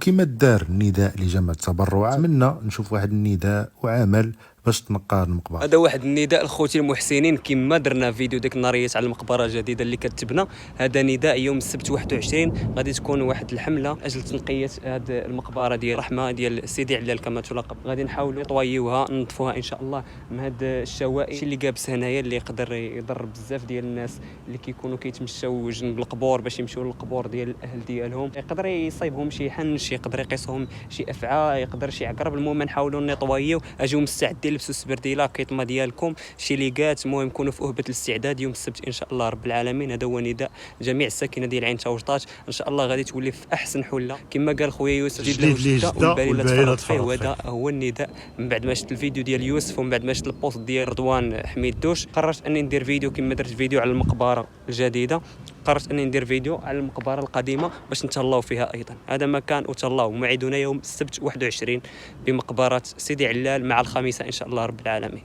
كما دار النداء لجمع التبرعات، منا نشوف واحد النداء وعمل باش تنقى المقبره. هذا واحد النداء لخوتي المحسنين، كما درنا فيديو ديك النهاريات على المقبره الجديده اللي كتبنى. هذا نداء يوم السبت 21 غادي تكون واحد الحمله اجل تنقيه هذه المقبره ديال الرحمه ديال سيدي علال كما تلقب. غادي نحاولوا نطويوها ننظفوها ان شاء الله من هاد الشوائب اللي جابس هنايا اللي يقدر يضر بزاف ديال الناس اللي كيكونوا كيتمشاو جنب القبور باش يمشيو للقبور ديال الاهل ديالهم. يقدر يصيبهم شي حنش، يقدر يقيسهم شي افعى، يقدر شي عقرب. المهم نحاولوا نطويو. اجيو مستعدين، لبسوا السبرديله كيطمه ديالكم، شي ليغات. المهم كونوا في أهبة الاستعداد يوم السبت ان شاء الله رب العالمين. هذا هو نداء جميع الساكنه ديال عين توجطات. ان شاء الله غادي تولي في احسن حله كما قال خويا يوسف، جديد له جده والباري لا تفرط فيه. وهذا هو النداء. من بعد ما شفت الفيديو ديال يوسف ومن بعد ما شفت البوست ديال رضوان حميد دوش، قررت اني ندير فيديو كما درت فيديو على المقبره الجديده. قررت اني ندير فيديو على المقبره القديمه باش نتهلاو فيها ايضا. هذا مكان وتهلاو. موعدنا يوم السبت 21 بمقبره سيدي علال مع الخميسه ان شاء الله رب العالمين.